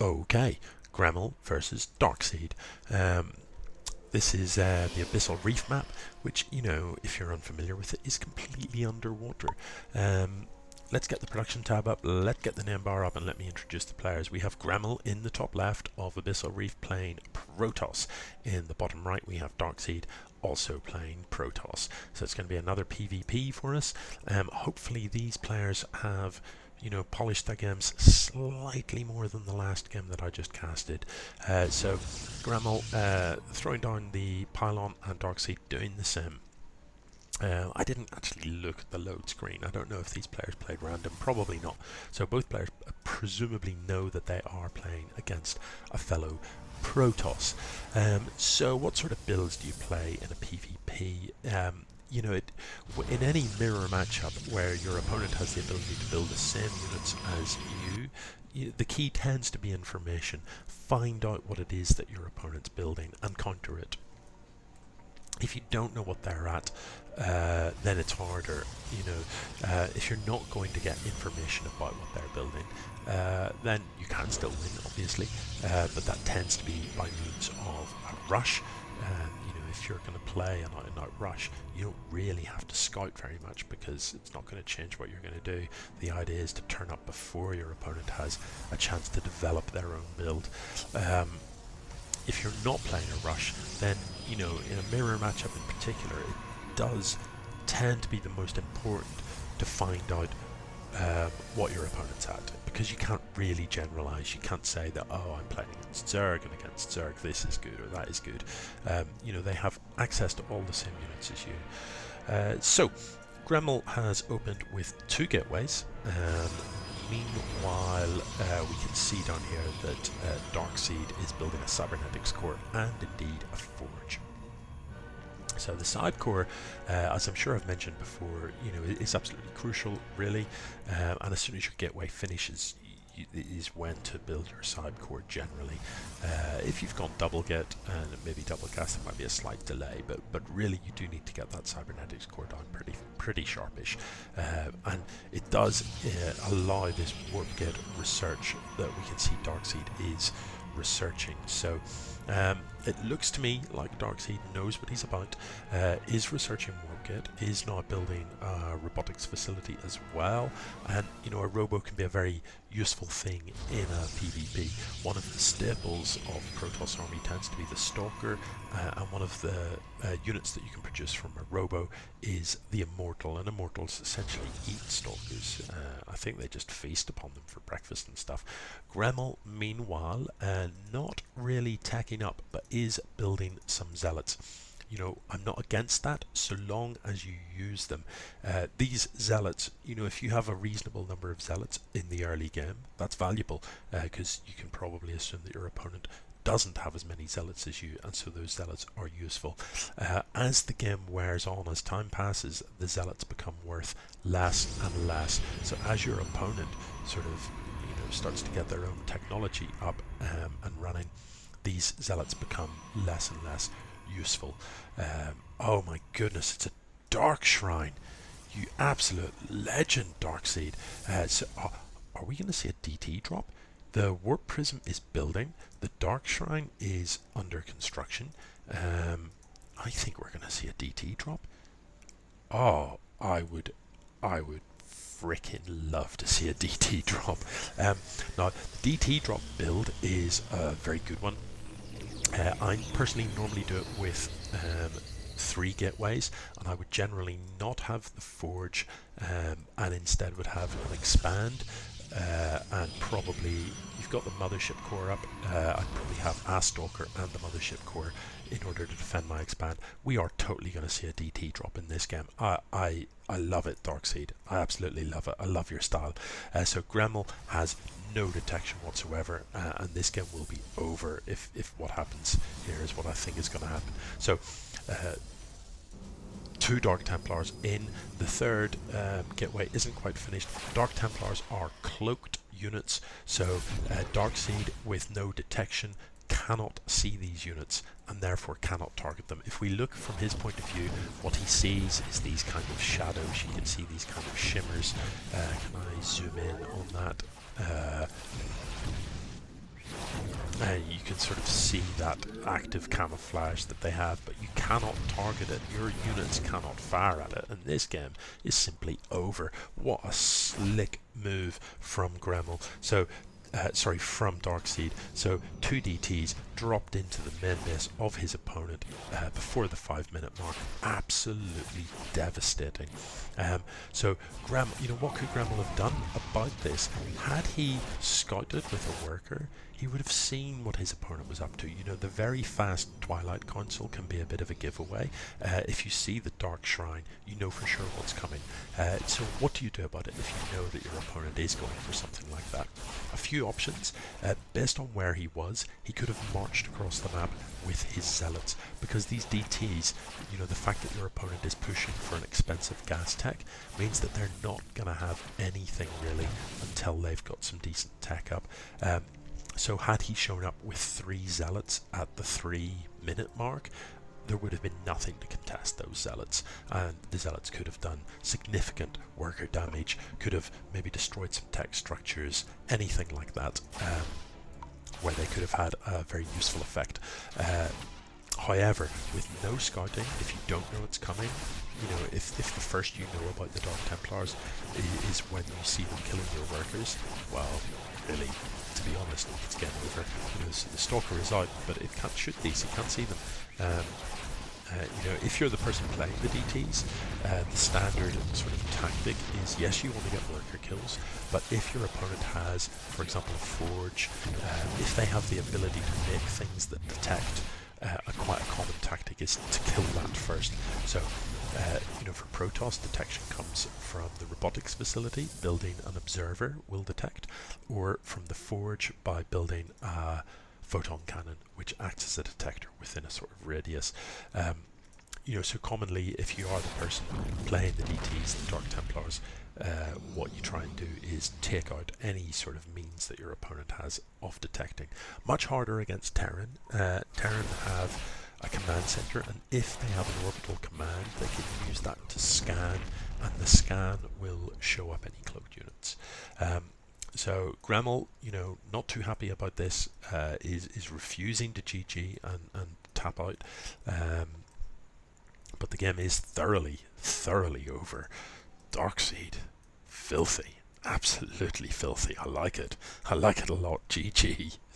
Okay, Gremal versus Darkseid. This is the Abyssal Reef map, which, you know, if you're unfamiliar with it, is completely underwater. Let's get the production tab up, let's get the name bar up, and let me introduce the players. We have Gremal in the top left of Abyssal Reef playing Protoss. In the bottom right, we have Darkseid also playing Protoss. So it's going to be another PvP for us. Hopefully these players have, you know, polished their games slightly more than the last game that I just casted. So Gremal throwing down the pylon and Darkseid doing the same. I didn't actually look at the load screen. I don't know if these players played random. Probably not. So both players presumably know that they are playing against a fellow Protoss. So what sort of builds do you play in a PvP? You know, in any mirror matchup where your opponent has the ability to build the same units as you, the key tends to be information. Find out what it is that your opponent's building and counter it. If you don't know what they're at, then it's harder. You know, if you're not going to get information about what they're building, then you can still win, obviously, but that tends to be by means of a rush. You know, if you're going to play an out-and-out rush, you don't really have to scout very much because it's not going to change what you're going to do. The idea is to turn up before your opponent has a chance to develop their own build. If you're not playing a rush, then, you know, in a mirror matchup in particular, it does tend to be the most important to find out what your opponent's at, because you can't really generalize. You can't say that, oh, I'm playing against Zerg, and against Zerg this is good or that is good. You know, they have access to all the same units as you. So Gremal has opened with 2 gateways. Meanwhile, we can see down here that Darkseid is building a cybernetics core and indeed a forge. So the side core, as I'm sure I've mentioned before, you know, is absolutely crucial, really. And as soon as your gateway finishes, is when to build your side core generally. If you've gone double get and maybe double cast, there might be a slight delay, but really you do need to get that cybernetics core down pretty sharpish, and it does allow this warp gate research that we can see Darkseid is researching. So it looks to me like Darkseid knows what he's about, is researching Warpgate, is now building a robotics facility as well, and you know, a robo can be a very useful thing in a PvP. One of the staples of Protoss army tends to be the Stalker, and one of the units that you can produce from a robo is the Immortal, and Immortals essentially eat Stalkers. I think they just feast upon them for breakfast and stuff. Gremal, meanwhile, not really tacking up, but is building some Zealots. You know, I'm not against that so long as you use them. These Zealots, you know, if you have a reasonable number of Zealots in the early game, that's valuable, because you can probably assume that your opponent doesn't have as many Zealots as you, and so those Zealots are useful. As the game wears on, as time passes, the Zealots become worth less and less. So as your opponent sort of, you know, starts to get their own technology up and running, these Zealots become less and less useful. Oh my goodness, it's a Dark Shrine. You absolute legend, Darkseid. So are we going to see a DT drop? The Warp Prism is building. The Dark Shrine is under construction. I think we're going to see a DT drop. Oh, I would freaking love to see a DT drop. Now, the DT drop build is a very good one. I personally normally do it with 3 gateways, and I would generally not have the forge, and instead would have an expand, and probably, you've got the mothership core up, I'd probably have a Stalker and the mothership core in order to defend my expand. We are totally going to see a DT drop in this game. I love it, Darkseid. I absolutely love it. I love your style. So Gremal has no detection whatsoever, and this game will be over if what happens here is what I think is going to happen. So 2 Dark Templars in. The third gateway isn't quite finished. Dark Templars are cloaked units, so Darkseid with no detection cannot see these units and therefore cannot target them. If we look from his point of view, what he sees is these kind of shadows. You can see these kind of shimmers. Can I zoom in on that? You can sort of see that active camouflage that they have, but you cannot target it. Your units cannot fire at it, and this game is simply over. What a slick move from Gremal. So, sorry, from Darkseid. So 2 DTs dropped into the main base of his opponent before the 5-minute mark. Absolutely devastating. So Gremal, what could Gremal have done about this? Had he scouted with a worker, he would have seen what his opponent was up to. The very fast Twilight Council can be a bit of a giveaway. If you see the Dark Shrine, you know for sure what's coming. So what do you do about it if you know that your opponent is going for something like that? A few options. Based on where he was, he could have marched across the map with his zealots, because these DTs, the fact that your opponent is pushing for an expensive gas tech means that they're not going to have anything really until they've got some decent tech up. So had he shown up with 3 zealots at the 3-minute mark, there would have been nothing to contest those zealots, and the zealots could have done significant worker damage, could have maybe destroyed some tech structures, anything like that, where they could have had a very useful effect. However, with no scouting, if you don't know it's coming, if the first you know about the Dark Templars is when you see them killing your workers, well, really, to be honest, it's game over. So the Stalker is out, but it can't shoot these, it can't see them. If you're the person playing the DTs, the standard sort of tactic is, yes, you want to get worker kills, but if your opponent has, for example, a forge, if they have the ability to make things that detect, quite a common tactic is to kill that first. So, for Protoss, detection comes from the robotics facility. Building an observer will detect, or from the forge by building a photon cannon, which acts as a detector within a sort of radius. So commonly, if you are the person playing the DTs, the Dark Templars, what you try and do is take out any sort of means that your opponent has of detecting. Much harder against Terran. Terran have a command center, and if they have an orbital command, they can use that to scan, and the scan will show up any cloaked units. So Gremal, not too happy about this, is refusing to GG and tap out. But the game is thoroughly over. Darkseid, filthy, absolutely filthy. I like it a lot. GG.